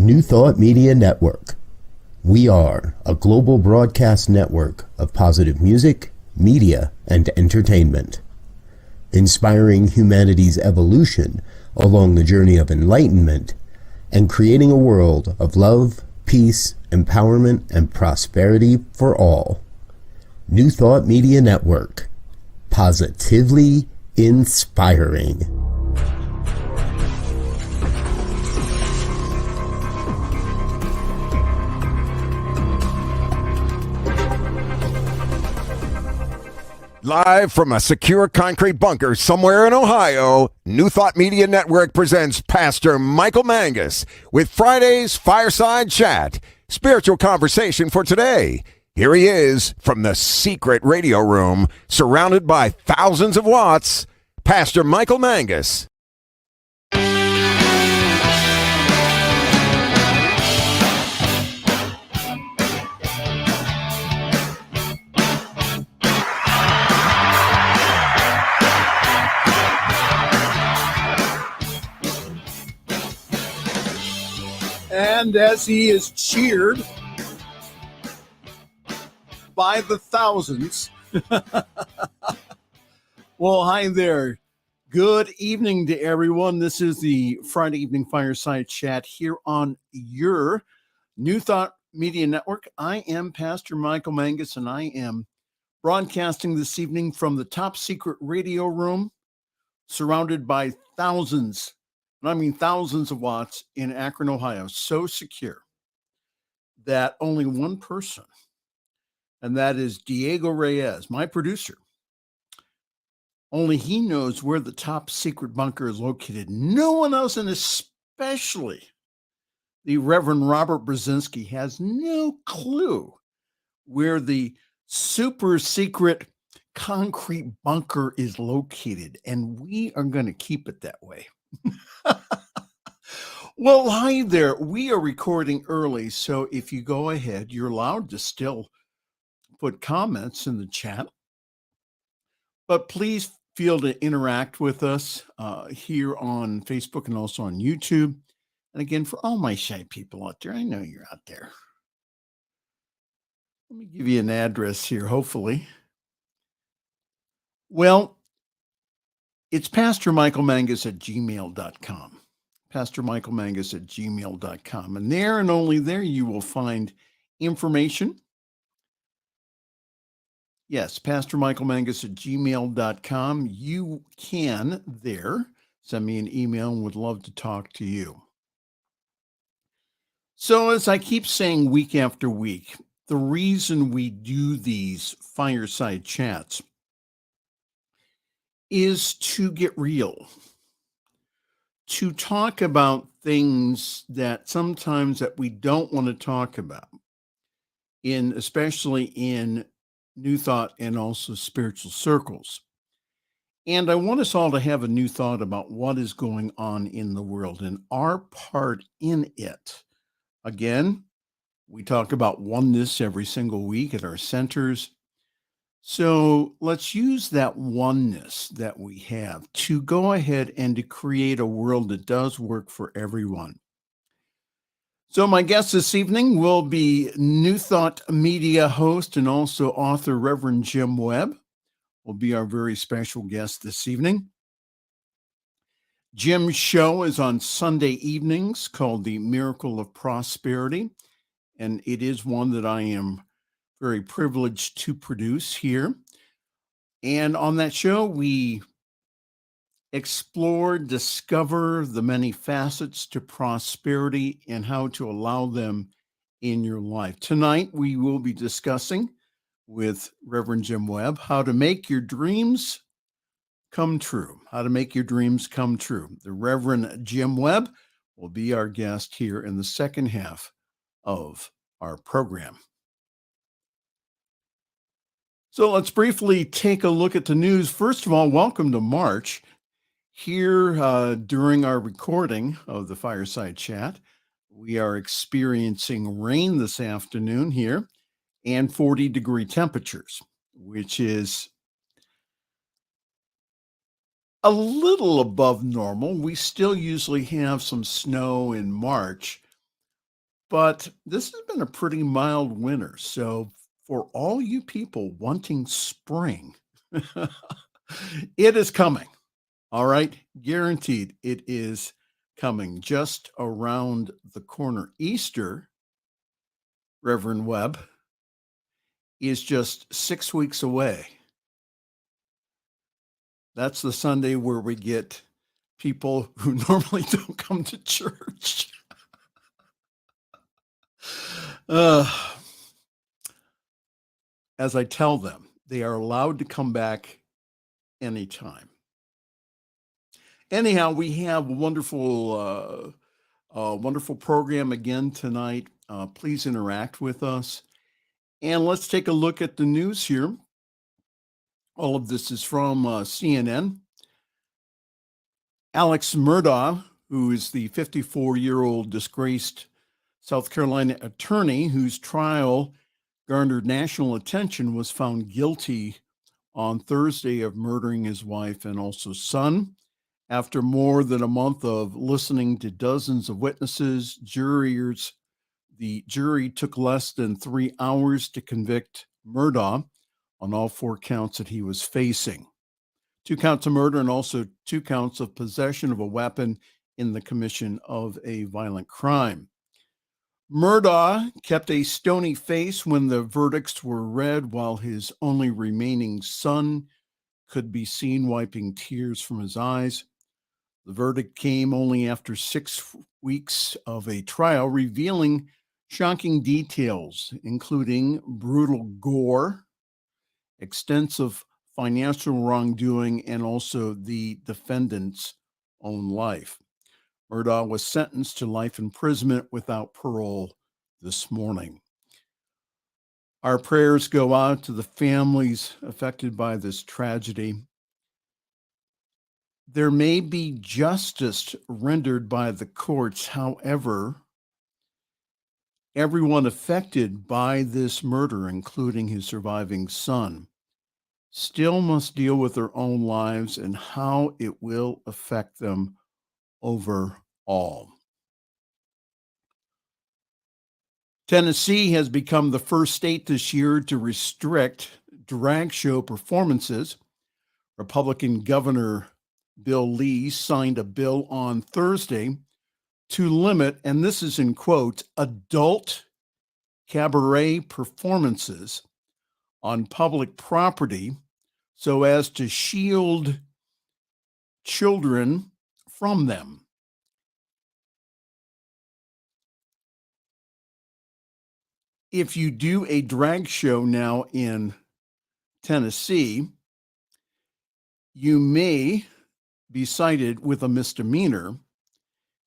New Thought Media Network. We are a global broadcast network of positive music, media, and entertainment, inspiring humanity's evolution along the journey of enlightenment and creating a world of love, peace, empowerment, and prosperity for all. New Thought Media Network. Positively inspiring. Live from a secure concrete bunker somewhere in Ohio, New Thought Media Network presents Pastor Michael Mangus with Friday's Fireside Chat, spiritual conversation for today. Here he is from the secret radio room, surrounded by thousands of watts, Pastor Michael Mangus. And as he is cheered by the thousands, well, hi there. Good evening to everyone. This is the Friday evening Fireside Chat here on your New Thought Media Network. I am Pastor Michael Mangus, and I am broadcasting this evening from the top secret radio room, surrounded by thousands, and I mean thousands of watts in Akron, Ohio, so secure that only one person, and that is Diego Reyes, my producer, only he knows where the top secret bunker is located. No one else, and especially the Reverend Robert Brzezinski, has no clue where the super secret concrete bunker is located, and we are going to keep it that way. Well, hi there. We are recording early, so if you go ahead, you're allowed to still put comments in the chat, but please feel to interact with us here on Facebook and also on YouTube. And again, for all my shy people out there, I know you're out there. Let me give you an address here, hopefully. Well, it's pastormichaelmangus@gmail.com. pastormichaelmangus@gmail.com. And there and only there you will find information. Yes, pastormichaelmangus@gmail.com. You can there send me an email and would love to talk to you. So as I keep saying week after week, the reason we do these fireside chats is to get real, to talk about things that sometimes that we don't want to talk about, especially in New Thought and also spiritual circles. And I want us all to have a new thought about what is going on in the world and our part in it. Again, we talk about oneness every single week at our centers. So let's use that oneness that we have to go ahead and to create a world that does work for everyone. So my guest this evening will be New Thought Media host and also author Reverend Jim Webb will be our very special guest this evening. Jim's show is on Sunday evenings called The Miracle of Prosperity, and it is one that I am very privileged to produce here. And on that show, we explore, discover the many facets to prosperity and how to allow them in your life. Tonight, we will be discussing with Reverend Jim Webb how to make your dreams come true. How to make your dreams come true. The Reverend Jim Webb will be our guest here in the second half of our program. So let's briefly take a look at the news. First of all, welcome to March. Here during our recording of the Fireside Chat, we are experiencing rain this afternoon here and 40-degree temperatures, which is a little above normal. We still usually have some snow in March, But this has been a pretty mild winter. So for all you people wanting spring, it is coming. All right. Guaranteed it is coming just around the corner. Easter, Reverend Webb, is just 6 weeks away. That's the Sunday where we get people who normally don't come to church. As I tell them, they are allowed to come back anytime. Anyhow, we have a wonderful program again tonight. Please interact with us. And let's take a look at the news here. All of this is from CNN. Alex Murdaugh, who is the 54-year-old disgraced South Carolina attorney whose trial garnered national attention, was found guilty on Thursday of murdering his wife and also son. After more than a month of listening to dozens of witnesses, the jury took less than 3 hours to convict Murdaugh on all 4 counts that he was facing. 2 counts of murder and also 2 counts of possession of a weapon in the commission of a violent crime. Murdaugh kept a stony face when the verdicts were read, while his only remaining son could be seen wiping tears from his eyes. The verdict came only after 6 weeks of a trial, revealing shocking details, including brutal gore, extensive financial wrongdoing, and also the defendant's own life. Murdaugh was sentenced to life imprisonment without parole this morning. Our prayers go out to the families affected by this tragedy. There may be justice rendered by the courts. However, everyone affected by this murder, including his surviving son, still must deal with their own lives and how it will affect them overall. Tennessee has become the first state this year to restrict drag show performances. Republican Governor Bill Lee signed a bill on Thursday to limit, and this is in quotes, adult cabaret performances on public property so as to shield children from them. If you do a drag show now in Tennessee, you may be cited with a misdemeanor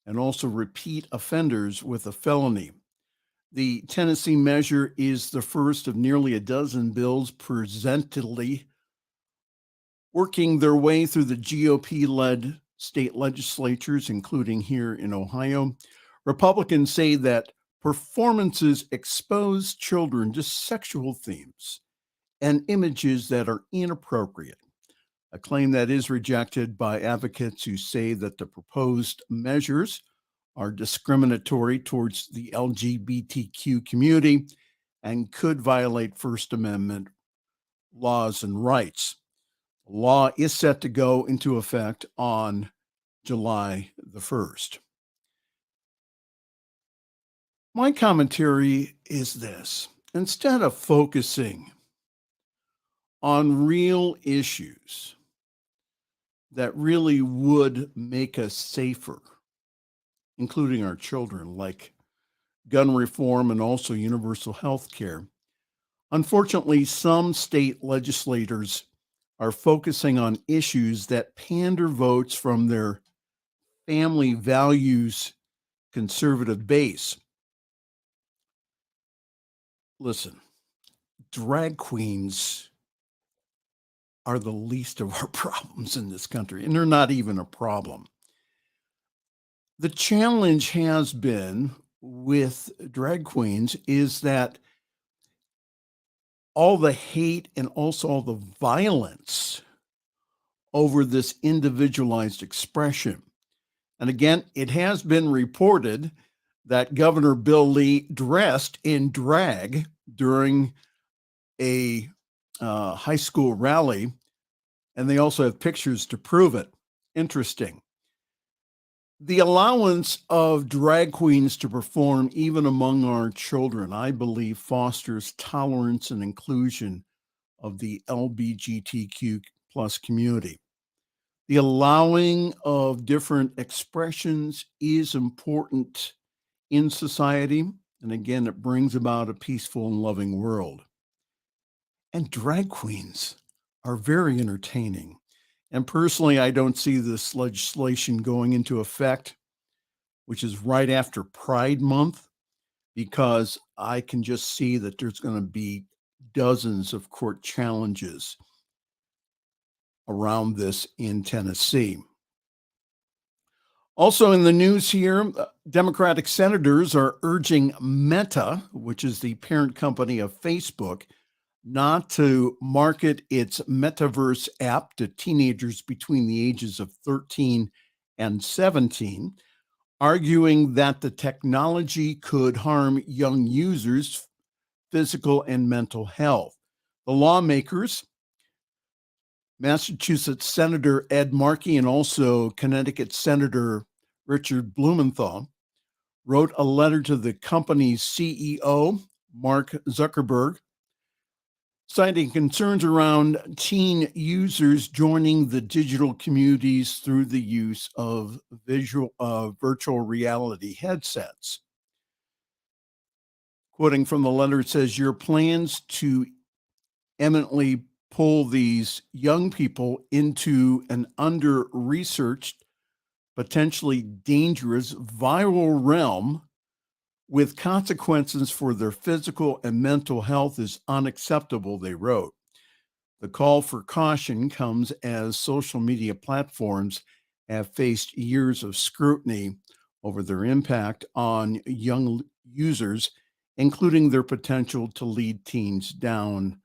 and also repeat offenders with a felony. The Tennessee measure is the first of nearly a dozen bills presently working their way through the GOP-led state legislatures, including here in Ohio. Republicans say that performances expose children to sexual themes and images that are inappropriate, a claim that is rejected by advocates who say that the proposed measures are discriminatory towards the LGBTQ community and could violate First Amendment laws and rights. The law is set to go into effect on July the 1st. My commentary is this: instead of focusing on real issues that really would make us safer, including our children, like gun reform and also universal health care, unfortunately, some state legislators are focusing on issues that pander votes from their family values conservative base. Listen, drag queens are the least of our problems in this country, and they're not even a problem. The challenge has been with drag queens is that all the hate and also all the violence over this individualized expression. And again, it has been reported that Governor Bill Lee dressed in drag during a high school rally, and they also have pictures to prove it. Interesting. The allowance of drag queens to perform even among our children, I believe, fosters tolerance and inclusion of the LGBTQ plus community. The allowing of different expressions is important in society. And again, it brings about a peaceful and loving world. And drag queens are very entertaining. And personally, I don't see this legislation going into effect, which is right after Pride Month, because I can just see that there's going to be dozens of court challenges around this in Tennessee. Also in the news here, Democratic senators are urging Meta, which is the parent company of Facebook, not to market its metaverse app to teenagers between the ages of 13 and 17, arguing that the technology could harm young users' physical and mental health. The lawmakers, Massachusetts Senator Ed Markey and also Connecticut Senator Richard Blumenthal, wrote a letter to the company's CEO, Mark Zuckerberg, citing concerns around teen users joining the digital communities through the use of virtual reality headsets. Quoting from the letter, it says, "Your plans to eminently pull these young people into an under-researched, potentially dangerous viral realm with consequences for their physical and mental health is unacceptable," they wrote. The call for caution comes as social media platforms have faced years of scrutiny over their impact on young users, including their potential to lead teens down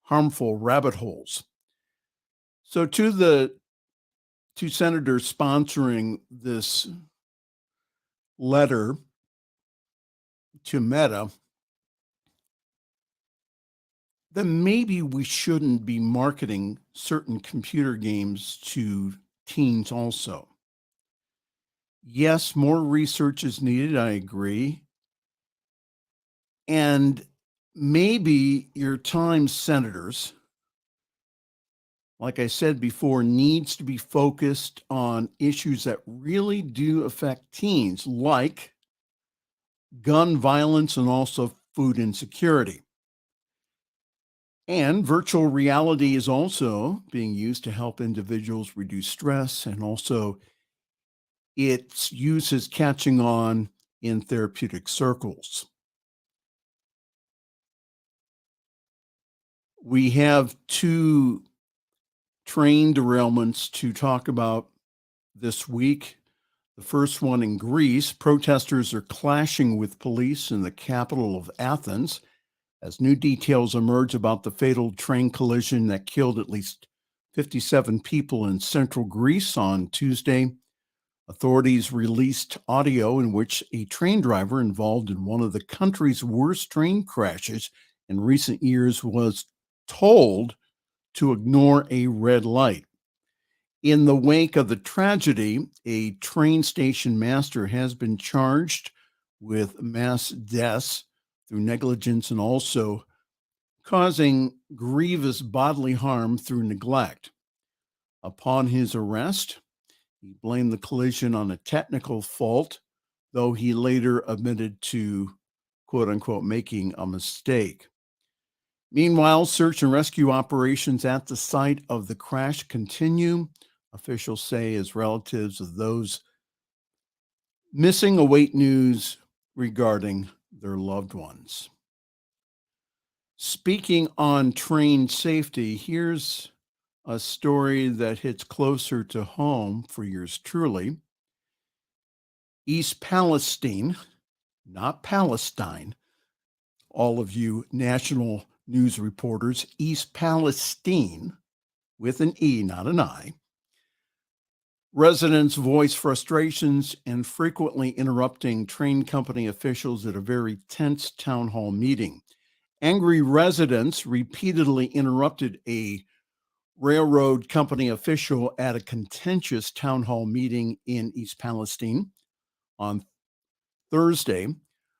harmful rabbit holes. So to the two senators sponsoring this letter to Meta, then maybe we shouldn't be marketing certain computer games to teens also. Yes, more research is needed, I agree. And maybe your time, senators, like I said before, needs to be focused on issues that really do affect teens, like gun violence and also food insecurity. And virtual reality is also being used to help individuals reduce stress, and also its use is catching on in therapeutic circles. We have two train derailments to talk about this week. The first one in Greece, protesters are clashing with police in the capital of Athens as new details emerge about the fatal train collision that killed at least 57 people in central Greece on Tuesday. Authorities released audio in which a train driver involved in one of the country's worst train crashes in recent years was told to ignore a red light. In the wake of the tragedy, a train station master has been charged with mass deaths through negligence and also causing grievous bodily harm through neglect. Upon his arrest, he blamed the collision on a technical fault, though he later admitted to, quote unquote, making a mistake. Meanwhile, search and rescue operations at the site of the crash continue, officials say, as relatives of those missing await news regarding their loved ones. Speaking on train safety, here's a story that hits closer to home for yours truly. East Palestine, not Palestine, all of you national news reporters, East Palestine, with an E, not an I, Residents voice frustrations and frequently interrupting train company officials at a very tense town hall meeting. Angry residents repeatedly interrupted a railroad company official at a contentious town hall meeting in East Palestine on Thursday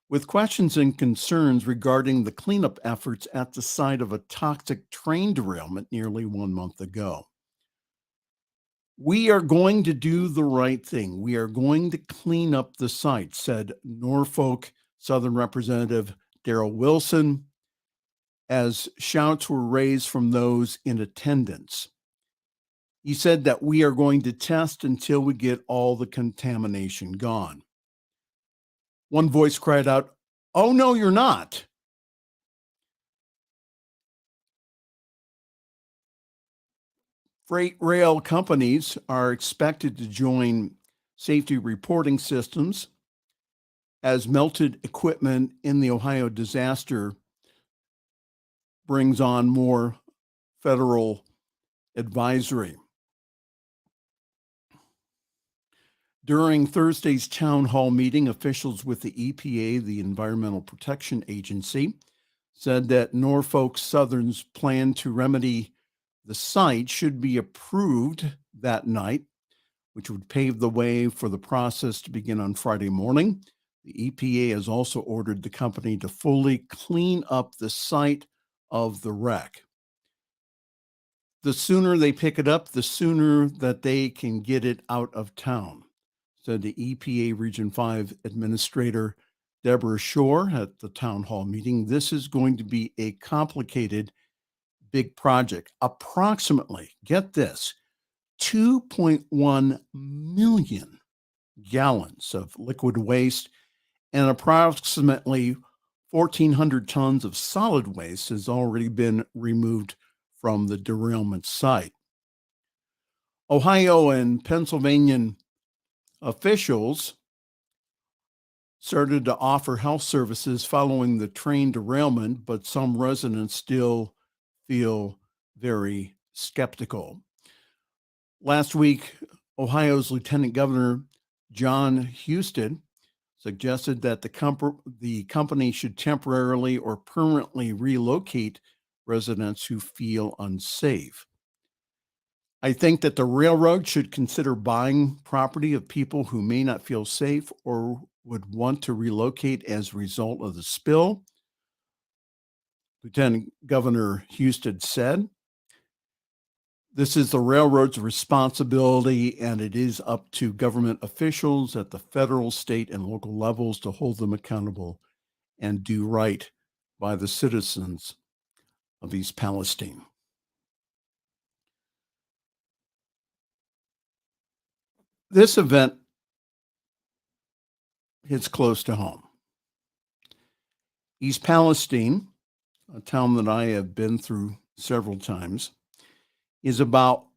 with questions and concerns regarding the cleanup efforts at the site of a toxic train derailment nearly 1 month ago. "We are going to do the right thing. We are going to clean up the site," said Norfolk Southern Representative Darrell Wilson, as shouts were raised from those in attendance. He said that "we are going to test until we get all the contamination gone." One voice cried out, "Oh, no, you're not." Freight rail companies are expected to join safety reporting systems as melted equipment in the Ohio disaster brings on more federal advisory. During Thursday's town hall meeting, officials with the EPA, the Environmental Protection Agency, said that Norfolk Southern's plan to remedy the site should be approved that night, which would pave the way for the process to begin on Friday morning. The EPA has also ordered the company to fully clean up the site of the wreck. The sooner they pick it up, the sooner that they can get it out of town, said the EPA Region 5 Administrator Deborah Shore at the town hall meeting. This is going to be a complicated, big project. Approximately, get this, 2.1 million gallons of liquid waste and approximately 1,400 tons of solid waste has already been removed from the derailment site. Ohio and Pennsylvania officials started to offer health services following the train derailment, but some residents still feel very skeptical. Last week, Ohio's Lieutenant Governor John Husted suggested that the company should temporarily or permanently relocate residents who feel unsafe. "I think that the railroad should consider buying property of people who may not feel safe or would want to relocate as a result of the spill," Lieutenant Governor Husted said. "This is the railroad's responsibility, and it is up to government officials at the federal, state, and local levels to hold them accountable and do right by the citizens of East Palestine." This event hits close to home. East Palestine, a town that I have been through several times, is about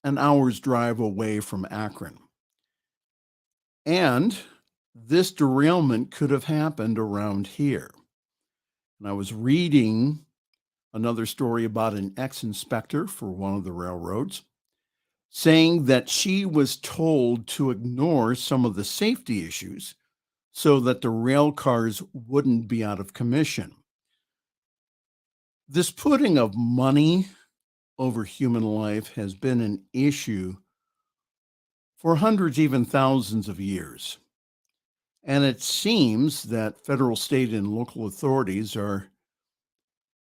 an hour's drive away from Akron. And this derailment could have happened around here. And I was reading another story about an ex-inspector for one of the railroads saying that she was told to ignore some of the safety issues so that the rail cars wouldn't be out of commission. This putting of money over human life has been an issue for hundreds, even thousands of years. And it seems that federal, state, and local authorities are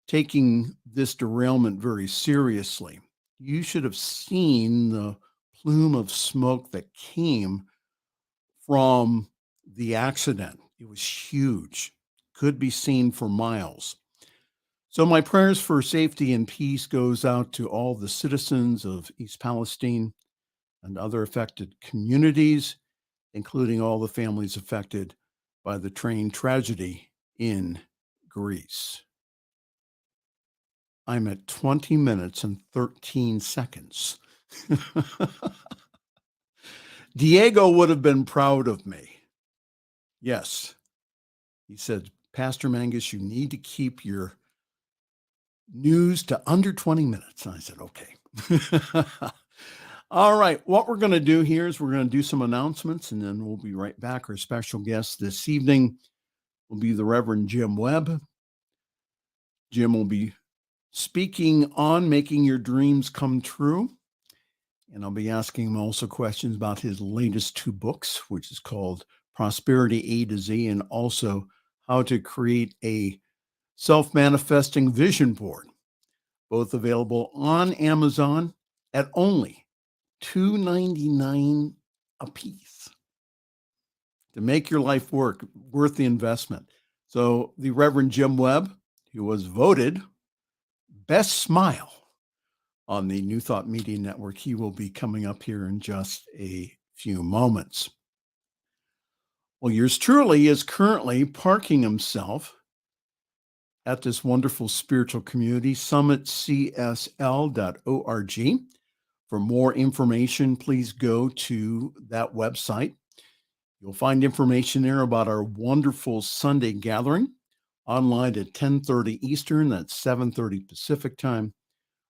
taking this derailment very seriously. You should have seen the plume of smoke that came from the accident. It was huge, could be seen for miles. So my prayers for safety and peace goes out to all the citizens of East Palestine and other affected communities, including all the families affected by the train tragedy in Greece. I'm at 20 minutes and 13 seconds. Diego would have been proud of me. Yes. He said, "Pastor Mangus, you need to keep your news to under 20 minutes." And I said, okay. All right. What we're going to do here is we're going to do some announcements, and then we'll be right back. Our special guest this evening will be the Reverend Jim Webb. Jim will be speaking on making your dreams come true. And I'll be asking him also questions about his latest 2 books, which is called Prosperity A to Z, and also how to create a self-manifesting vision board, both available on Amazon at only $2.99 a piece to make your life work, worth the investment. So the Reverend Jim Webb, who was voted Best Smile on the New Thought Media Network, he will be coming up here in just a few moments. Well, yours truly is currently parking himself at this wonderful spiritual community, summitcsl.org. For more information, please go to that website. You'll find information there about our wonderful Sunday gathering online at 10:30 Eastern, that's 7:30 Pacific time.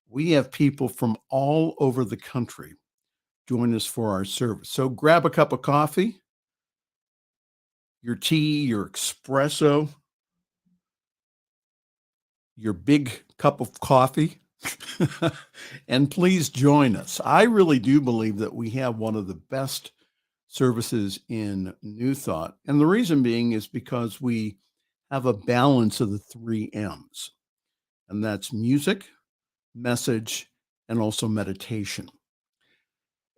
We have people from all over the country join us for our service. So grab a cup of coffee, your tea, your espresso, your big cup of coffee, and please join us. I really do believe that we have one of the best services in New Thought. And the reason being is because we have a balance of the 3 M's, and that's music, message, and also meditation.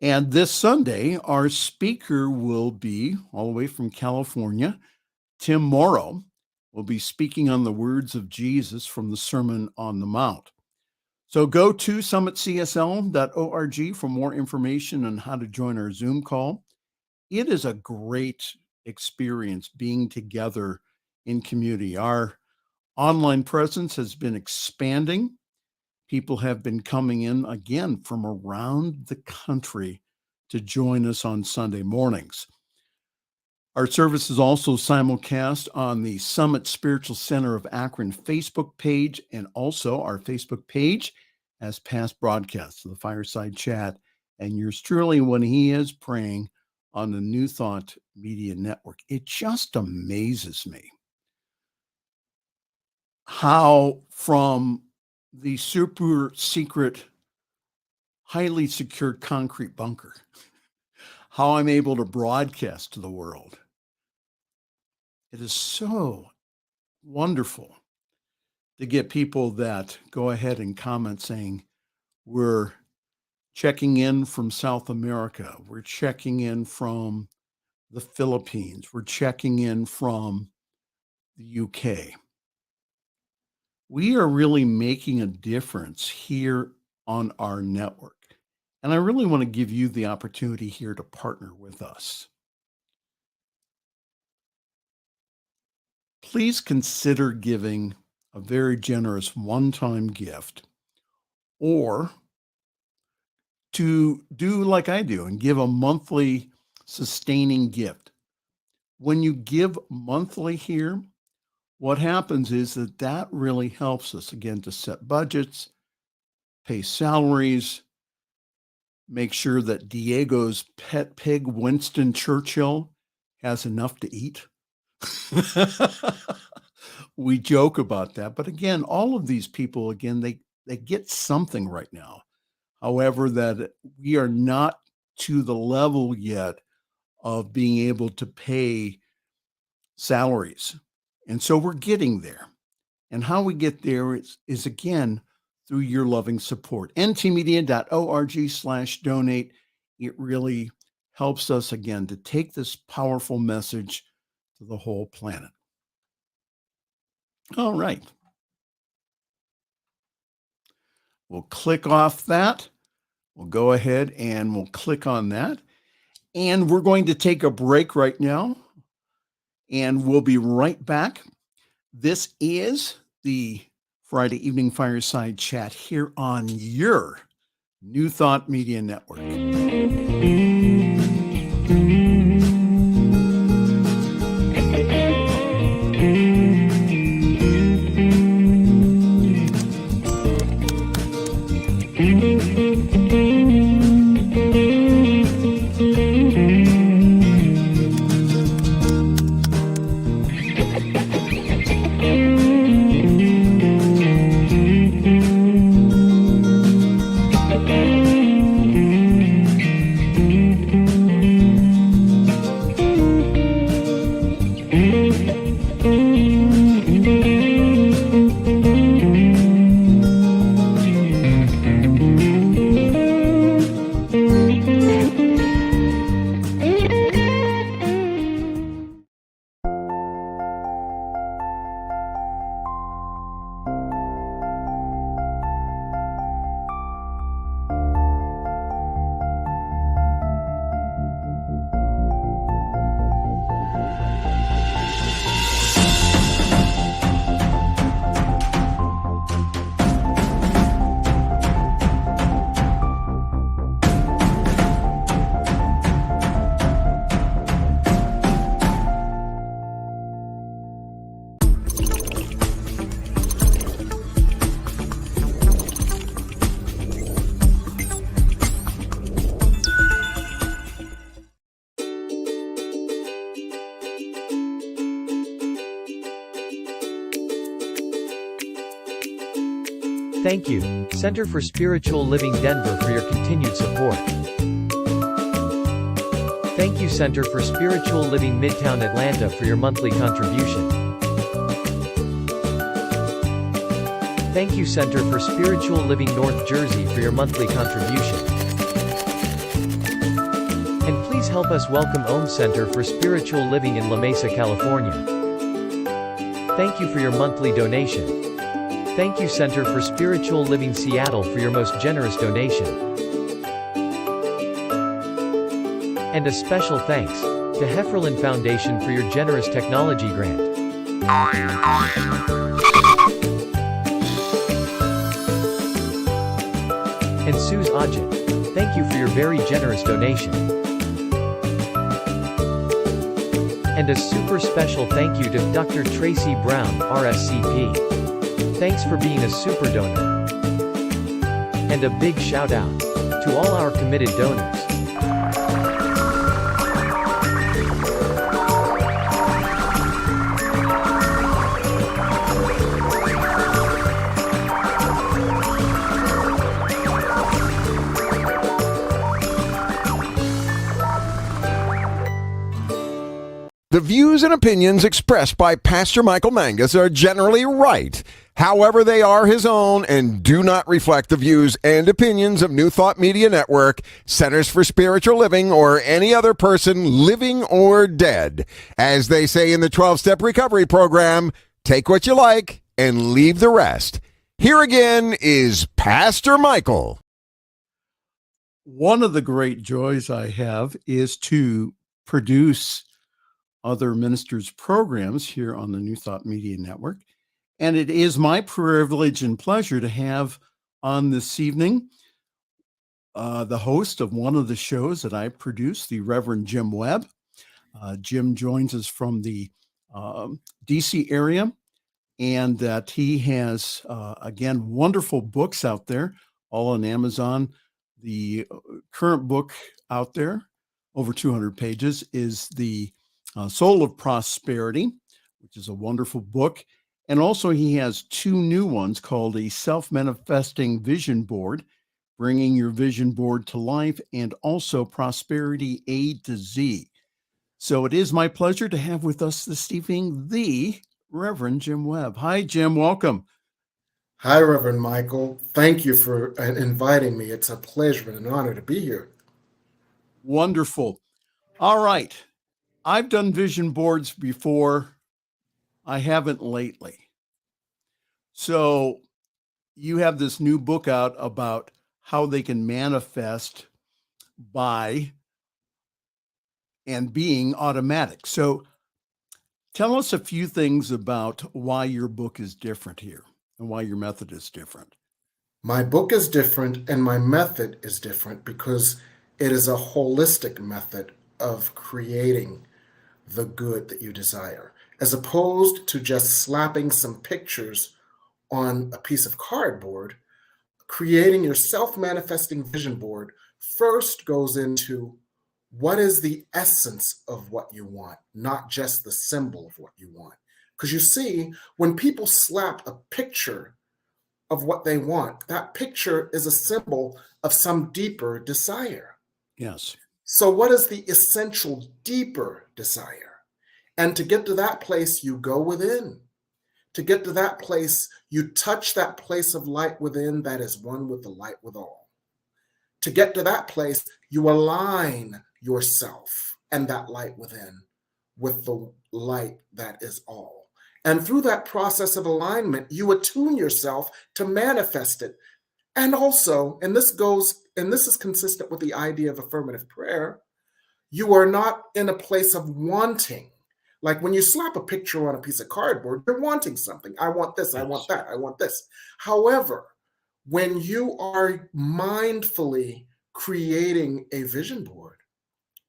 And this Sunday, our speaker will be all the way from California. Tim Morrow will be speaking on the words of Jesus from the Sermon on the Mount. So go to summitcsl.org for more information on how to join our Zoom call. It is a great experience being together in community. Our online presence has been expanding. People have been coming in again from around the country to join us on Sunday mornings. Our service is also simulcast on the Summit Spiritual Center of Akron Facebook page, and also our Facebook page has past broadcasts of the Fireside Chat, and yours truly when he is praying on the New Thought Media Network. It just amazes me how from the super secret, highly secured concrete bunker, how I'm able to broadcast to the world. It is so wonderful to get people that go ahead and comment saying, we're checking in from South America, we're checking in from the Philippines, we're checking in from the UK. We are really making a difference here on our network. And I really want to give you the opportunity here to partner with us. Please consider giving a very generous one-time gift, or to do like I do and give a monthly sustaining gift. When you give monthly here, what happens is that really helps us, again, to set budgets, pay salaries, make sure that Diego's pet pig, Winston Churchill, has enough to eat. We joke about that. But again, all of these people, again, they get something right now. However, that we are not to the level yet of being able to pay salaries. And so we're getting there. And how we get there is again, through your loving support. ntmedia.org/donate. It really helps us, again, to take this powerful message to the whole planet. All right. We'll click off that. We'll go ahead and we'll click on that. And we're going to take a break right now. And we'll be right back. This is the Friday Evening Fireside Chat here on your New Thought Media Network. Thank you, Center for Spiritual Living Denver, for your continued support. Thank you, Center for Spiritual Living Midtown Atlanta, for your monthly contribution. Thank you, Center for Spiritual Living North Jersey, for your monthly contribution. And please help us welcome Om Center for Spiritual Living in La Mesa, California. Thank you for your monthly donation. Thank you, Center for Spiritual Living Seattle, for your most generous donation. And a special thanks to Hefferlin Foundation for your generous technology grant. And Suze Ajit, thank you for your very generous donation. And a super special thank you to Dr. Tracy Brown, RSCP. Thanks for being a super donor. And a big shout out to all our committed donors. The views and opinions expressed by Pastor Michael Mangus are generally right. However, they are his own and do not reflect the views and opinions of New Thought Media Network, Centers for Spiritual Living, or any other person living or dead. As they say in the 12-Step Recovery Program, take what you like and leave the rest. Here again is Pastor Michael. One of the great joys I have is to produce other ministers' programs here on the New Thought Media Network. And it is my privilege and pleasure to have on this evening the host of one of the shows that I produce, the Reverend Jim Webb. Jim joins us from the DC area, and that he has, again, wonderful books out there, all on Amazon. The current book out there, over 200 pages, is the Soul of Prosperity, which is a wonderful book. And also he has two new ones called a Self-Manifesting Vision Board, Bringing Your Vision Board to Life, and also Prosperity A to Z. So it is my pleasure to have with us this evening the Reverend Jim Webb. Hi, Jim. Welcome. Hi, Reverend Michael. Thank you for inviting me. It's a pleasure and an honor to be here. Wonderful. All right. I've done vision boards before. I haven't lately. So you have this new book out about how they can manifest by and being automatic. So tell us a few things about why your book is different here and why your method is different. My book is different and my method is different because it is a holistic method of creating the good that you desire, as opposed to just slapping some pictures on a piece of cardboard. Creating your self-manifesting vision board first goes into what is the essence of what you want, not just the symbol of what you want. Because you see, when people slap a picture of what they want, that picture is a symbol of some deeper desire. Yes. So what is the essential deeper desire? And to get to that place, you go within. To get to that place, you touch that place of light within that is one with the light with all. To get to that place, you align yourself and that light within with the light that is all. And through that process of alignment, you attune yourself to manifest it. And also, and this is consistent with the idea of affirmative prayer, you are not in a place of wanting. Like when you slap a picture on a piece of cardboard, you're wanting something. I want this, I want that, I want this. However, when you are mindfully creating a vision board,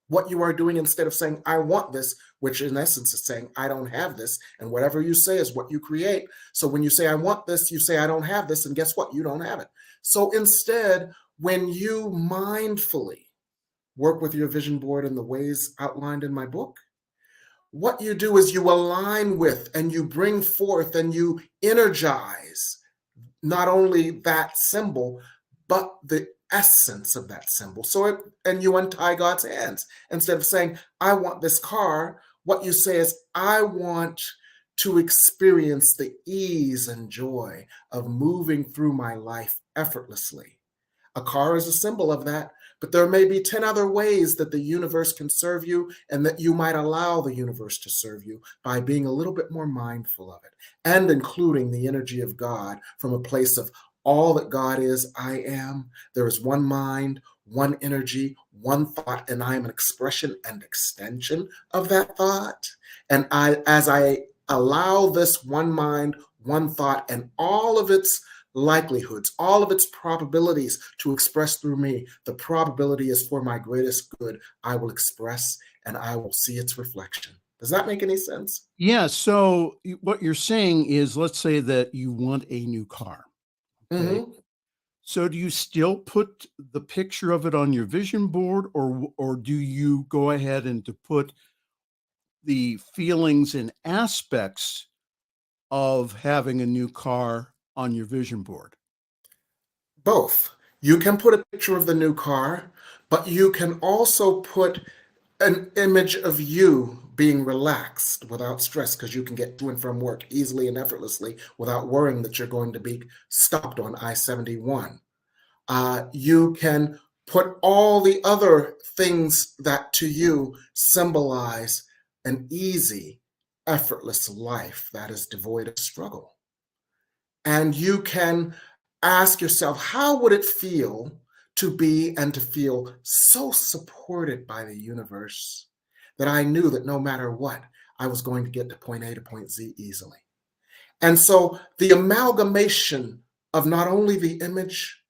what you are doing, instead of saying, I want this, which in essence is saying, I don't have this, and whatever you say is what you create. So when you say, I want this, you say, I don't have this, and guess what? You don't have it. So instead, when you mindfully work with your vision board in the ways outlined in my book, what you do is you align with and you bring forth and you energize not only that symbol, but the essence of that symbol. And you untie God's hands. Instead of saying, I want this car, what you say is, I want to experience the ease and joy of moving through my life effortlessly. A car is a symbol of that, but there may be 10 other ways that the universe can serve you, and that you might allow the universe to serve you by being a little bit more mindful of it, and including the energy of God from a place of all that God is, I am. There is one mind, one energy, one thought, and I am an expression and extension of that thought. And as I allow this one mind, one thought, and all of its likelihoods, all of its probabilities to express through me, the probability is for my greatest good. I will express and I will see its reflection. Does that make any sense? Yeah. So what you're saying is, let's say that you want a new car. Okay. Mhm. So do you still put the picture of it on your vision board, or do you go ahead and to put the feelings and aspects of having a new car on your vision board? Both. You can put a picture of the new car, but you can also put an image of you being relaxed without stress, because you can get to and from work easily and effortlessly without worrying that you're going to be stopped on I-71. You can put all the other things that to you symbolize an easy, effortless life that is devoid of struggle. And you can ask yourself, how would it feel to be and to feel so supported by the universe that I knew that no matter what, I was going to get to point A to point Z easily. And so the amalgamation of not only the image,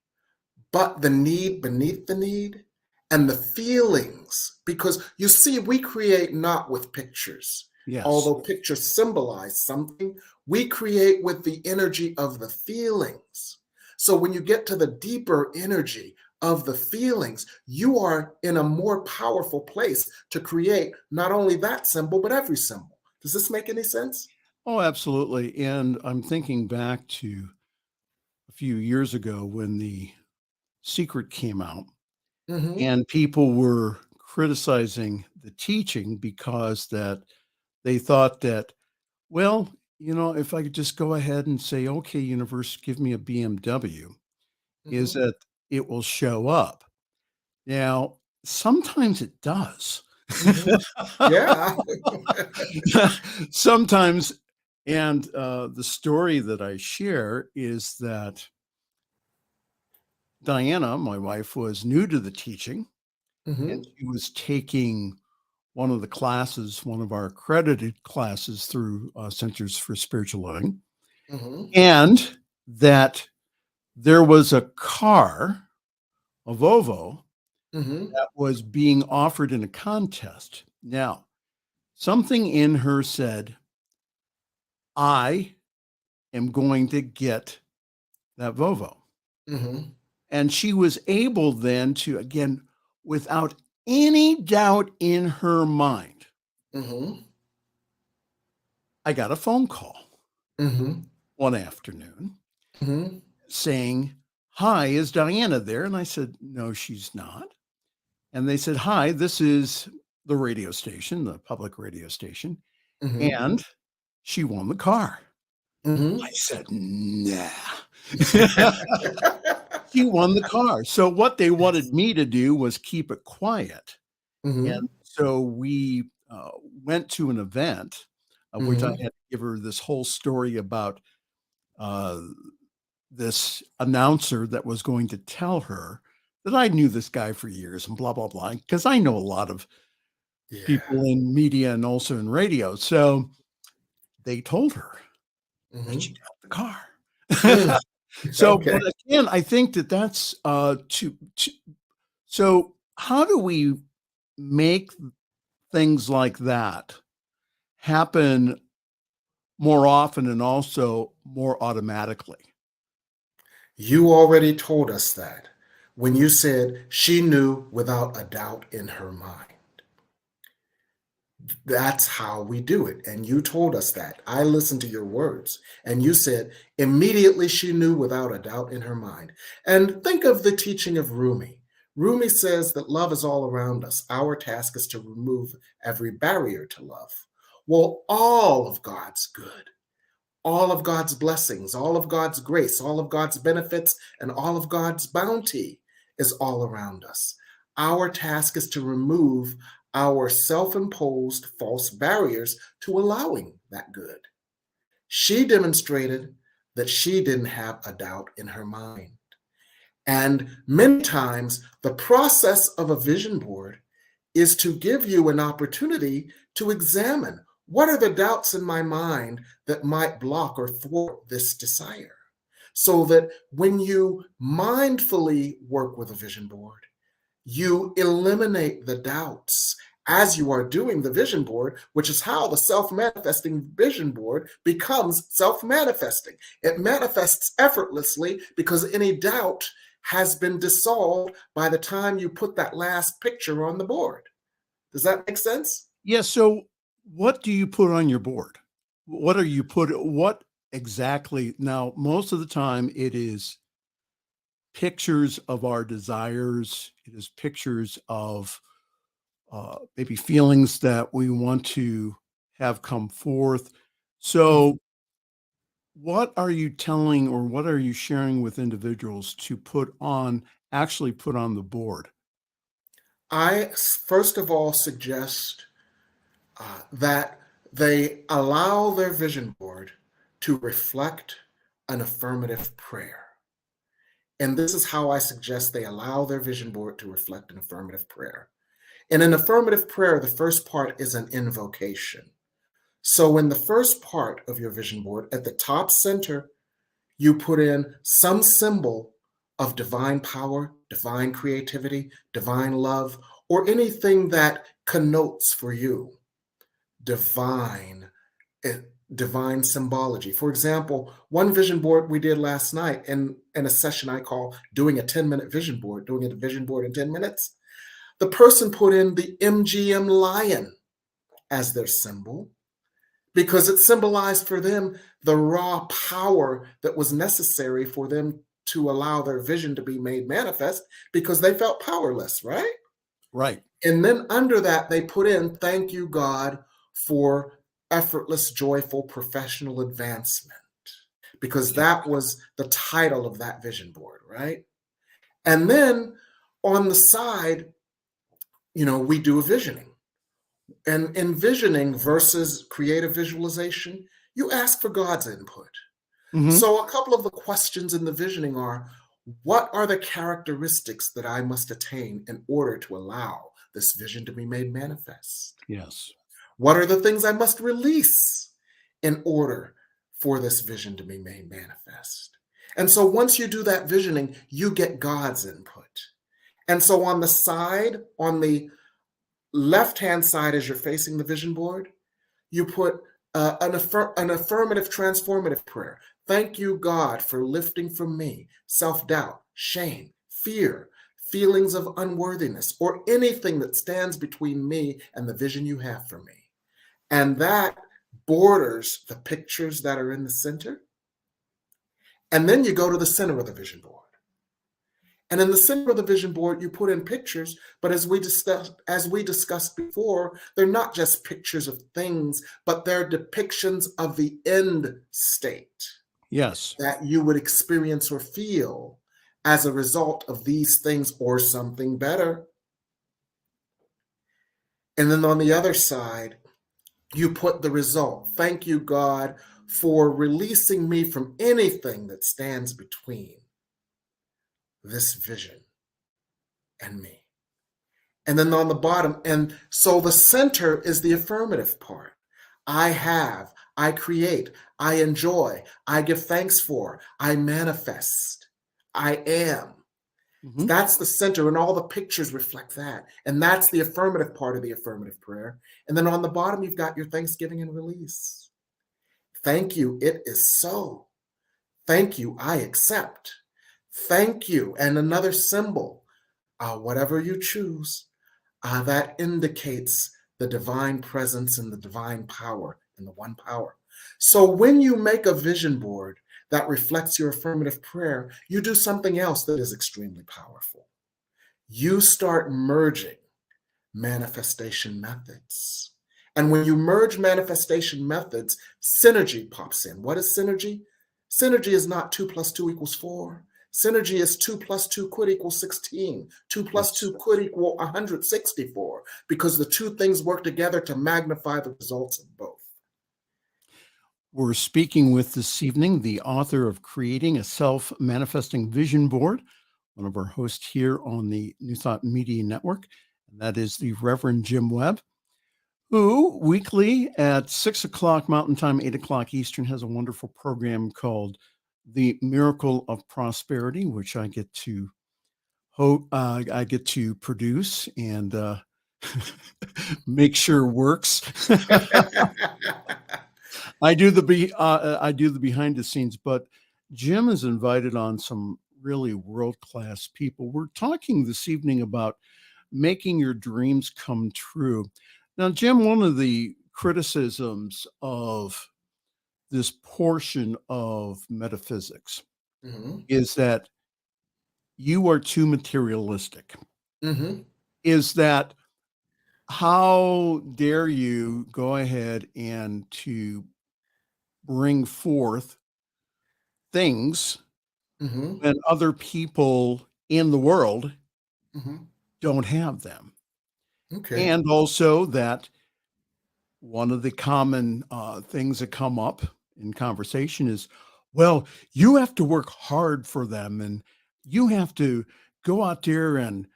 but the need beneath the need and the feelings, because you see, we create not with pictures. Yes. Although pictures symbolize something, we create with the energy of the feelings. So when you get to the deeper energy of the feelings, you are in a more powerful place to create not only that symbol, but every symbol. Does this make any sense? Oh, absolutely. And I'm thinking back to a few years ago when The Secret came out, Mm-hmm. and people were criticizing the teaching because that they thought that, well, if I could just go ahead and say, okay, universe, give me a BMW, is Mm-hmm. that it will show up. Now, sometimes it does. Mm-hmm. Yeah. Sometimes. And the story that I share is that Diana, my wife, was new to the teaching, Mm-hmm. and she was taking one of the classes, one of our accredited classes through Centers for Spiritual Living, Mm-hmm. and that there was a car, a Volvo, Mm-hmm. that was being offered in a contest. Now, something in her said, I am going to get that Volvo. Mm-hmm. And she was able then to, again, without any doubt in her mind, Mm-hmm. I got a phone call Mm-hmm. one afternoon Mm-hmm. saying, hi, is Diana there? And I said, no, she's not. And they said, hi, this is the radio station, the public radio station. Mm-hmm. And she won the car. Mm-hmm. I said, nah. She won the car. So what they wanted me to do was keep it quiet. Mm-hmm. And so we went to an event, which I Mm-hmm. had to give her this whole story about this announcer that was going to tell her that I knew this guy for years and blah, blah, blah, because I know a lot of people in media and also in radio. So they told her that she got the car. Mm. So, Okay. but again, I think that's so how do we make things like that happen more often and also more automatically? You already told us that when you said she knew without a doubt in her mind. That's how we do it. And you told us that. I listened to your words. And you said, immediately she knew without a doubt in her mind. And think of the teaching of Rumi. Rumi says that love is all around us. Our task is to remove every barrier to love. Well, all of God's good, all of God's blessings, all of God's grace, all of God's benefits, and all of God's bounty is all around us. Our task is to remove our self-imposed false barriers to allowing that good. She demonstrated that she didn't have a doubt in her mind. And many times, the process of a vision board is to give you an opportunity to examine what are the doubts in my mind that might block or thwart this desire. So that when you mindfully work with a vision board, you eliminate the doubts as you are doing the vision board, which is how the self-manifesting vision board becomes self-manifesting. It manifests effortlessly because any doubt has been dissolved by the time you put that last picture on the board. Does that make sense? Yes. So what do you put on your board? What exactly? Now, most of the time it is pictures of our desires. It is pictures of maybe feelings that we want to have come forth. So what are you telling or what are you sharing with individuals to actually put on the board? I first of all suggest that they allow their vision board to reflect an affirmative prayer. And this is how I suggest they allow their vision board to reflect an affirmative prayer. In an affirmative prayer, the first part is an invocation. So in the first part of your vision board, at the top center, you put in some symbol of divine power, divine creativity, divine love, or anything that connotes for you divine symbology. For example, one vision board we did last night in a session I call doing a 10-minute vision board, doing a vision board in 10 minutes. The person put in the MGM lion as their symbol because it symbolized for them the raw power that was necessary for them to allow their vision to be made manifest because they felt powerless, right? Right. And then under that, they put in, thank you, God, for effortless, joyful, professional advancement, because that was the title of that vision board, right? And then on the side, we do a visioning. And in visioning versus creative visualization, you ask for God's input. Mm-hmm. So a couple of the questions in the visioning are, what are the characteristics that I must attain in order to allow this vision to be made manifest? Yes. What are the things I must release in order for this vision to be made manifest? And so once you do that visioning, you get God's input. And so on the side, on the left-hand side as you're facing the vision board, you put an affirmative, transformative prayer. Thank you, God, for lifting from me self-doubt, shame, fear, feelings of unworthiness, or anything that stands between me and the vision you have for me. And that borders the pictures that are in the center. And then you go to the center of the vision board. And in the center of the vision board, you put in pictures, but as we discussed before, they're not just pictures of things, but they're depictions of the end state. Yes. That you would experience or feel as a result of these things or something better. And then on the other side, you put the result. Thank you, God, for releasing me from anything that stands between this vision and me. And then on the bottom, and so the center is the affirmative part. I have, I create, I enjoy, I give thanks for, I manifest, I am. Mm-hmm. That's the center, and all the pictures reflect that. And that's the affirmative part of the affirmative prayer. And then on the bottom, you've got your thanksgiving and release. Thank you, it is so. Thank you, I accept. Thank you, and another symbol, whatever you choose, that indicates the divine presence and the divine power and the one power. So when you make a vision board that reflects your affirmative prayer, you do something else that is extremely powerful. You start merging manifestation methods. And when you merge manifestation methods, synergy pops in. What is synergy? Synergy is not 2 + 2 = 4. Synergy is 2 + 2 could equal 16. 2 + 2 could equal 164, because the two things work together to magnify the results of both. We're speaking with this evening the author of Creating a Self-Manifesting Vision Board, one of our hosts here on the New Thought Media Network, and that is the Reverend Jim Webb, who weekly at 6 o'clock Mountain Time, 8 o'clock Eastern, has a wonderful program called The Miracle of Prosperity, which I get to produce and make sure works. I do the behind the scenes, but Jim is invited on some really world-class people. We're talking this evening about making your dreams come true. Now, Jim, one of the criticisms of this portion of metaphysics is that you are too materialistic. Is that, how dare you go ahead and to bring forth things when other people in the world don't have them? Okay. And also that one of the common things that come up in conversation is, well, you have to work hard for them, and you have to go out there and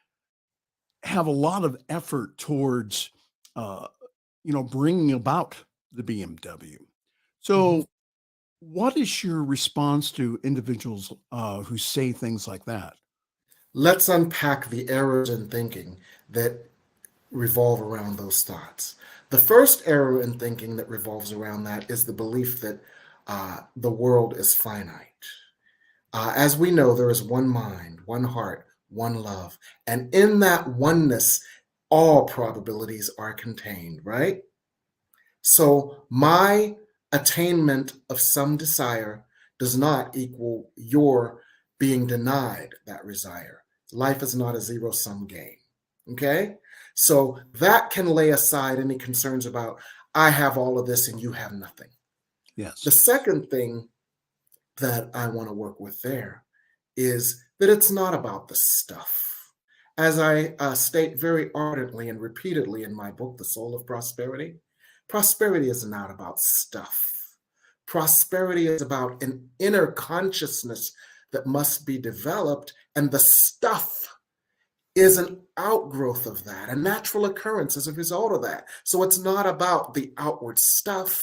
have a lot of effort towards, bringing about the BMW. So what is your response to individuals who say things like that? Let's unpack the errors in thinking that revolve around those thoughts. The first error in thinking that revolves around that is the belief that the world is finite. As we know, there is one mind, one heart, one love. And in that oneness, all probabilities are contained, right? So my attainment of some desire does not equal your being denied that desire. Life is not a zero-sum game, okay? So that can lay aside any concerns about, I have all of this and you have nothing. Yes. The second thing that I want to work with there is that it's not about the stuff. As I state very ardently and repeatedly in my book, The Soul of Prosperity, prosperity is not about stuff. Prosperity is about an inner consciousness that must be developed, and the stuff is an outgrowth of that, a natural occurrence as a result of that. So it's not about the outward stuff.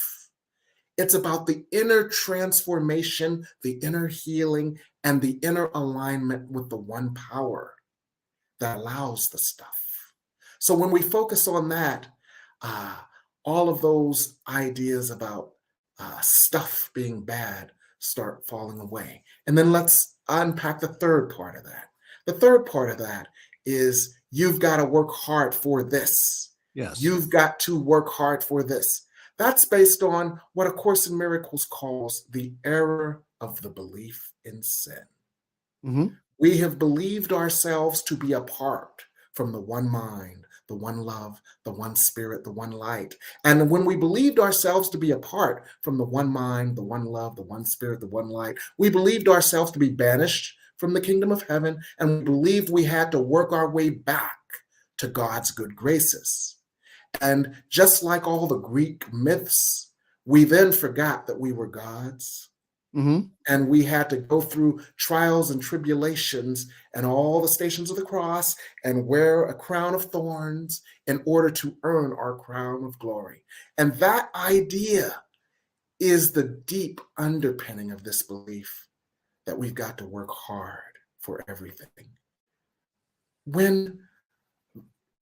It's about the inner transformation, the inner healing, and the inner alignment with the one power that allows the stuff. So when we focus on that, all of those ideas about stuff being bad start falling away. And then let's unpack the third part of that. The third part of that is you've got to work hard for this. Yes. You've got to work hard for this. That's based on what A Course in Miracles calls the error of the belief in sin. We have believed ourselves to be apart from the one mind, the one love, the one spirit, the one light. And when we believed ourselves to be apart from the one mind, the one love, the one spirit, the one light, we believed ourselves to be banished from the kingdom of heaven, and we believed we had to work our way back to God's good graces. And just like all the Greek myths, we then forgot that we were gods. And we had to go through trials and tribulations and all the stations of the cross and wear a crown of thorns in order to earn our crown of glory. And that idea is the deep underpinning of this belief that we've got to work hard for everything. When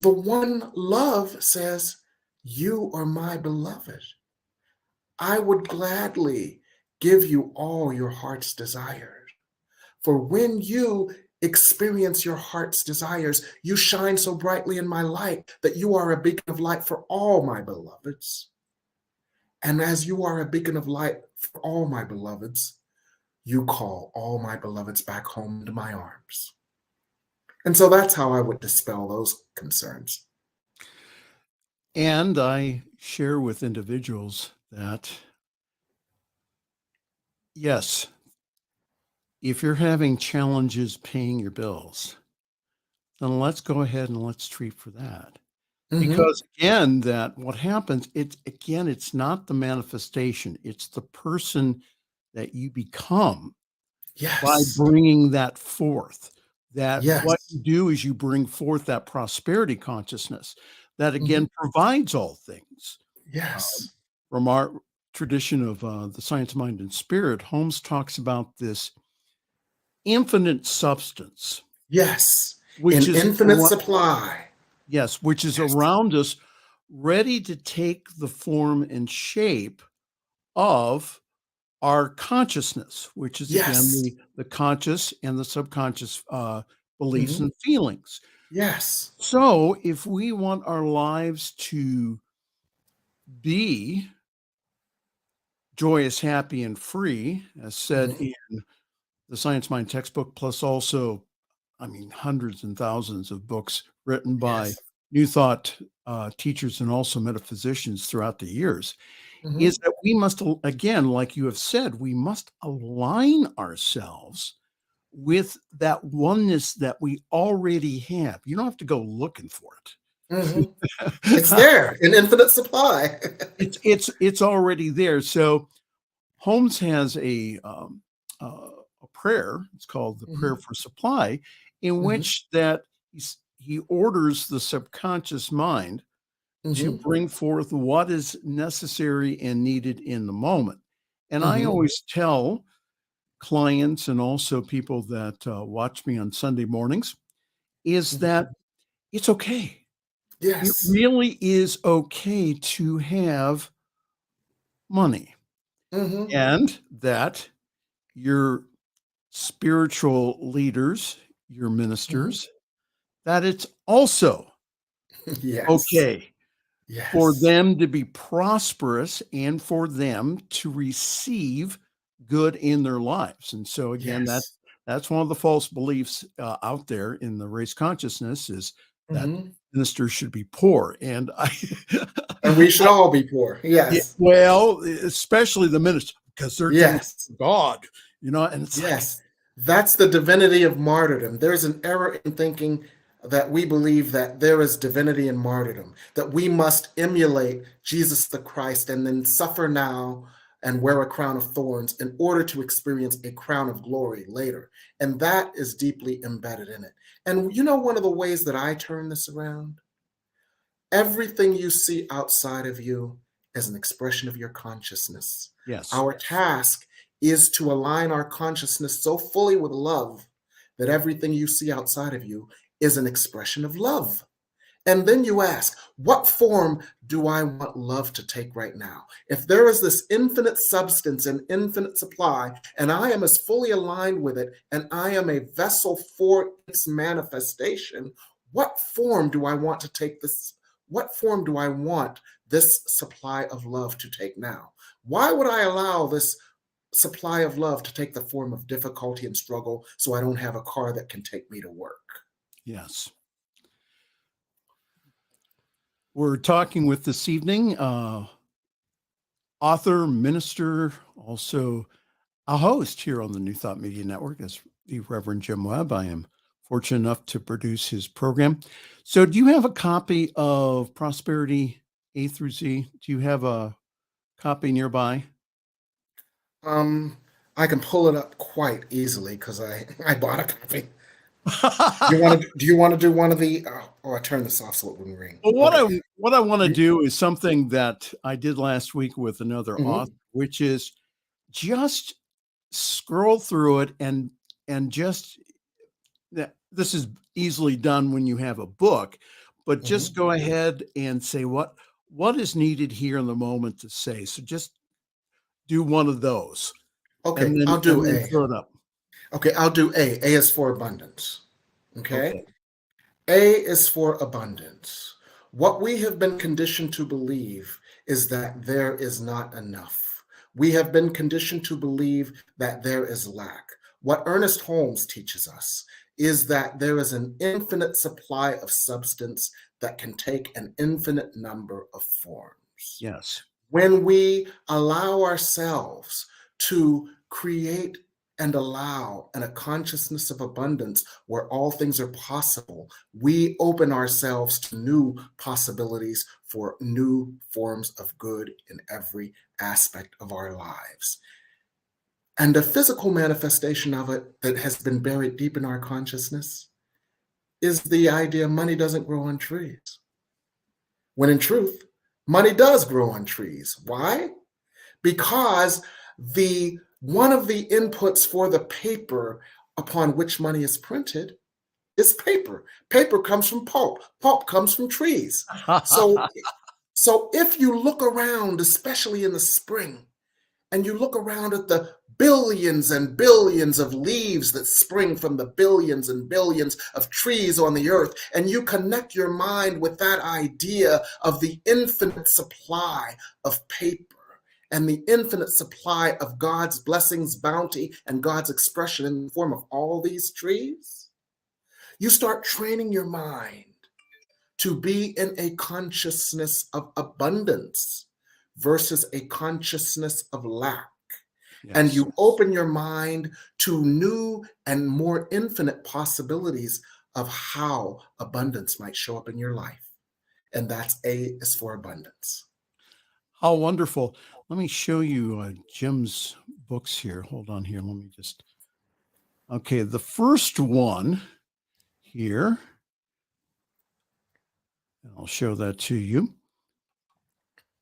the one love says, you are my beloved, I would gladly give you all your heart's desires. For when you experience your heart's desires. You shine so brightly in my light that you are a beacon of light for all my beloveds. And as you are a beacon of light for all my beloveds, you call all my beloveds back home to my arms. And so that's how I would dispel those concerns. And I share with individuals that, yes, if you're having challenges paying your bills, then let's go ahead and let's treat for that. Because again, that what happens, it's not the manifestation, it's the person that you become by Yes. bringing that forth. That Yes. what you do is you bring forth that prosperity consciousness that again provides all things. Yes. From our tradition of the science, mind, and spirit, Holmes talks about this infinite substance. Yes. Which In is infinite supply. Yes, which is around us, ready to take the form and shape of our consciousness, which is again the conscious and the subconscious beliefs and feelings. Yes. So if we want our lives to be joyous, happy, and free, as said in the Science Mind textbook, plus also, hundreds and thousands of books written by New Thought teachers and also metaphysicians throughout the years, is that we must, again, like you have said, we must align ourselves with that oneness that we already have. You don't have to go looking for it. It's there in infinite supply. it's already there. So Holmes has a prayer. It's called the Prayer for Supply, in which that he orders the subconscious mind to bring forth what is necessary and needed in the moment. And I always tell clients and also people that watch me on Sunday mornings is that it's okay. It Yes. really is okay to have money, and that your spiritual leaders, your ministers, that it's also okay for them to be prosperous and for them to receive good in their lives. And so again, that's one of the false beliefs out there in the race consciousness, is that ministers should be poor. And and we should all be poor. Yes. Well, especially the ministers, because they're doing God, and it's that's the divinity of martyrdom. There's an error in thinking that we believe that there is divinity in martyrdom, that we must emulate Jesus the Christ and then suffer now and wear a crown of thorns in order to experience a crown of glory later. And that is deeply embedded in it. And one of the ways that I turn this around, everything you see outside of you is an expression of your consciousness. Yes. Our task is to align our consciousness so fully with love that everything you see outside of you is an expression of love. And then you ask, what form do I want love to take right now? If there is this infinite substance and infinite supply, and I am as fully aligned with it, and I am a vessel for its manifestation, what form do I want to take this? What form do I want this supply of love to take now? Why would I allow this supply of love to take the form of difficulty and struggle so I don't have a car that can take me to work? Yes. We're talking with this evening author, minister, also a host here on the New Thought Media Network, as the Reverend Jim Webb. I am fortunate enough to produce his program. So do you have a copy of Prosperity A through Z? Do you have a copy nearby? I can pull it up quite easily because I bought a copy. Do you want to do one of the? I turned this off so it wouldn't ring. Well, what I want to do is something that I did last week with another author, which is just scroll through it and just this is easily done when you have a book, but just go ahead and say what is needed here in the moment to say. So just do one of those. Okay, and then, I'll do and then A. throw it up. Okay, I'll do A. A is for abundance. Okay? Okay. A is for abundance. What we have been conditioned to believe is that there is not enough. We have been conditioned to believe that there is lack. What Ernest Holmes teaches us is that there is an infinite supply of substance that can take an infinite number of forms. Yes. When we allow ourselves to create and allow in a consciousness of abundance where all things are possible, we open ourselves to new possibilities for new forms of good in every aspect of our lives. And a physical manifestation of it that has been buried deep in our consciousness is the idea money doesn't grow on trees. When in truth, money does grow on trees. Why? Because one of the inputs for the paper upon which money is printed is paper. Paper comes from pulp. Pulp comes from trees. So if you look around, especially in the spring, and you look around at the billions and billions of leaves that spring from the billions and billions of trees on the earth, and you connect your mind with that idea of the infinite supply of paper and the infinite supply of God's blessings, bounty, and God's expression in the form of all these trees, you start training your mind to be in a consciousness of abundance versus a consciousness of lack. Yes. And you open your mind to new and more infinite possibilities of how abundance might show up in your life. And that's A is for abundance. How wonderful. Let me show you Jim's books here. Hold on here. Let me just. Okay, the first one here, and I'll show that to you,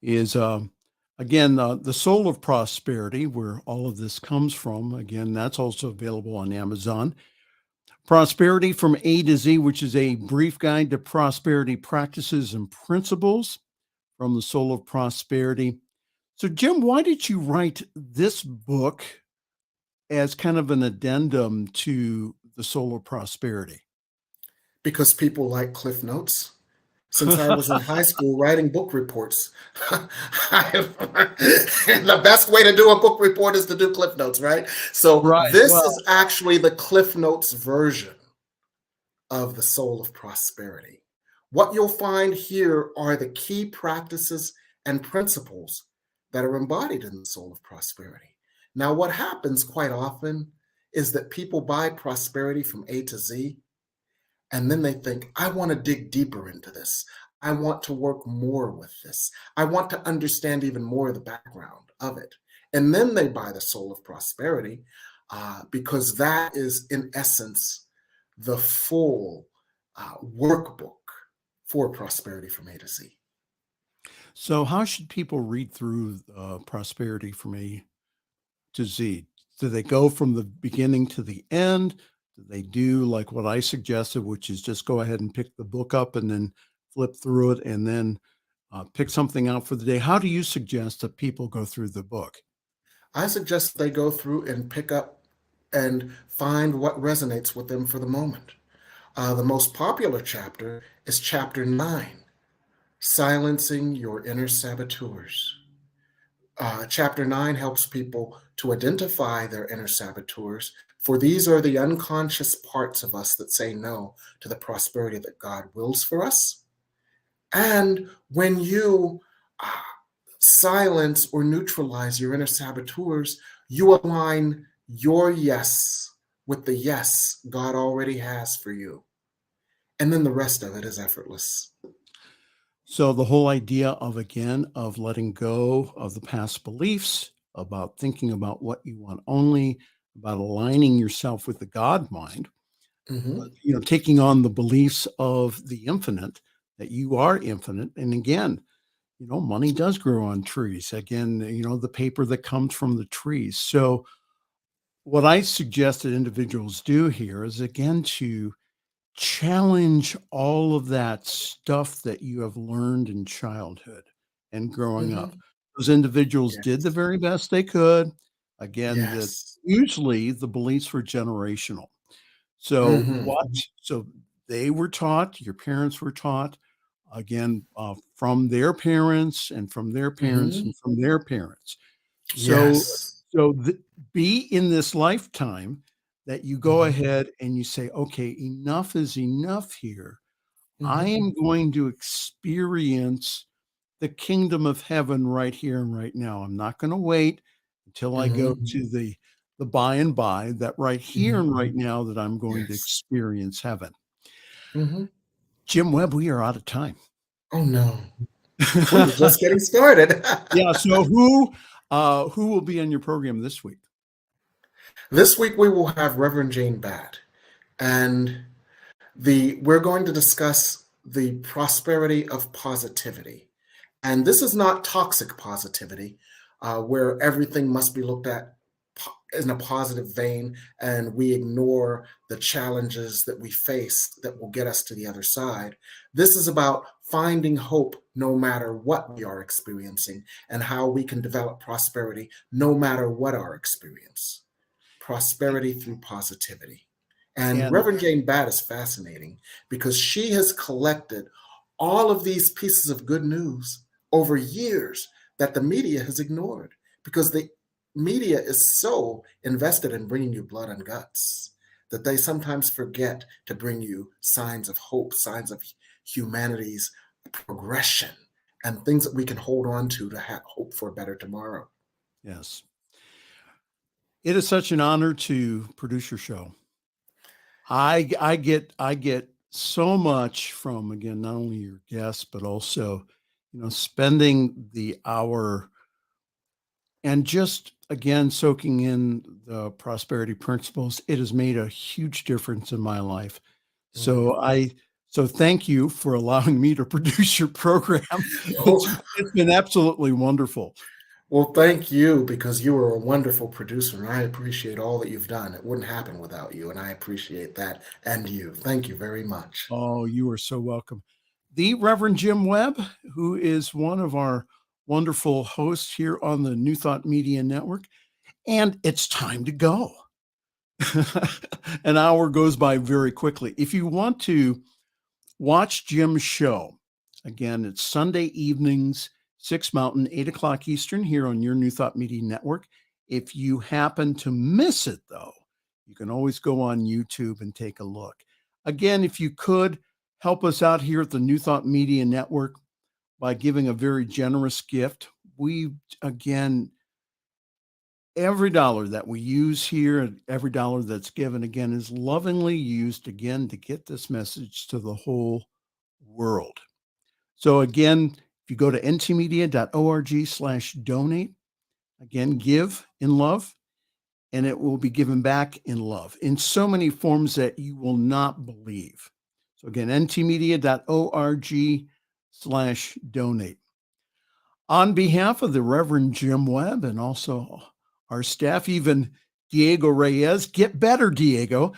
is again, The Soul of Prosperity, where all of this comes from. Again, that's also available on Amazon. Prosperity from A to Z, which is a brief guide to prosperity practices and principles from The Soul of Prosperity. So, Jim, why did you write this book as kind of an addendum to The Soul of Prosperity? Because people like Cliff Notes. Since I was in high school writing book reports, the best way to do a book report is to do Cliff Notes, right? So this is actually the Cliff Notes version of The Soul of Prosperity. What you'll find here are the key practices and principles that are embodied in The Soul of Prosperity. Now, what happens quite often is that people buy prosperity from A to Z, and then they think, I want to dig deeper into this. I want to work more with this. I want to understand even more of the background of it. And then they buy The Soul of Prosperity because that is, in essence, the full workbook for prosperity from A to Z. So how should people read through Prosperity from A to Z? Do they go from the beginning to the end? Do they do like what I suggested, which is just go ahead and pick the book up and then flip through it and then pick something out for the day? How do you suggest that people go through the book? I suggest they go through and pick up and find what resonates with them for the moment. The most popular chapter is chapter 9, Silencing Your Inner Saboteurs. Chapter 9 helps people to identify their inner saboteurs, for these are the unconscious parts of us that say no to the prosperity that God wills for us. And when you silence or neutralize your inner saboteurs, you align your yes with the yes God already has for you. And then the rest of it is effortless. So the whole idea of, again, of letting go of the past beliefs, about thinking about what you want only, about aligning yourself with the God mind, taking on the beliefs of the infinite, that you are infinite. And again, money does grow on trees. Again, the paper that comes from the trees. So what I suggest that individuals do here is, again, to challenge all of that stuff that you have learned in childhood and growing up. Those individuals did the very best they could. Again, usually the beliefs were generational. So so they were taught, your parents were taught, again, from their parents and from their parents Mhm. and from their parents. So Yes. be in this lifetime that you go Mhm. ahead and you say, okay, enough is enough here. I Mhm. am going to experience the kingdom of heaven right here and right now. I'm not going to wait until I go Mhm. to the by and by, that right here Mhm. and right now that I'm going to Yes. experience heaven. Mhm. Jim Webb, we are out of time. Oh, no. We were just getting started. Yeah, so who will be on your program this week? This week we will have Reverend Jane Batt, and we're going to discuss the prosperity of positivity. And this is not toxic positivity, where everything must be looked at in a positive vein and we ignore the challenges that we face that will get us to the other side. This is about finding hope no matter what we are experiencing and how we can develop prosperity no matter what our experience. Prosperity through positivity. And And Reverend Jane Batt is fascinating because she has collected all of these pieces of good news over years that the media has ignored because the media is so invested in bringing you blood and guts that they sometimes forget to bring you signs of hope, signs of humanity's progression, and things that we can hold on to have hope for a better tomorrow. yes, it is such an honor to produce your show. I get so much from, again, not only your guests but also, spending the hour and just again soaking in the prosperity principles. It has made a huge difference in my life. Mhm. So thank you for allowing me to produce your program. It's Oh, it's been absolutely wonderful. well, thank you because you are a wonderful producer, and I appreciate all that you've done. It wouldn't happen without you, and I appreciate that and you. Thank you very much. Oh, you are so welcome. The Reverend Jim Webb, who is one of our wonderful hosts here on the New Thought Media Network, and it's time to go. An hour goes by very quickly. If you want to watch Jim's show, again, it's Sunday evenings, 6 Mountain, 8 o'clock Eastern, here on your New Thought Media Network. If you happen to miss it, though, you can always go on YouTube and take a look. Again, if you could help us out here at the New Thought Media Network by giving a very generous gift. We, again, every dollar that we use here and every dollar that's given, again, is lovingly used, again, to get this message to the whole world. So again, if you go to ntmedia.org/donate, again, give in love, and it will be given back in love in so many forms that you will not believe. So again, ntmedia.org/donate. On behalf of the Reverend Jim Webb and also our staff, even Diego Reyes, get better, Diego.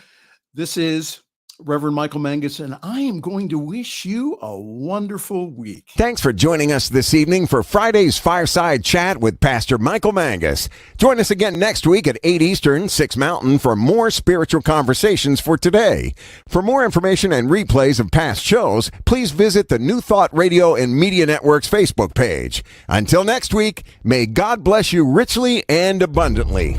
This is Reverend Michael Mangus, and I am going to wish you a wonderful week. Thanks for joining us this evening for Friday's Fireside Chat with Pastor Michael Mangus. Join us again next week at 8 Eastern, 6 Mountain for more spiritual conversations for today. For more information and replays of past shows, please visit the New Thought Radio and Media Network's Facebook page. Until next week, may God bless you richly and abundantly.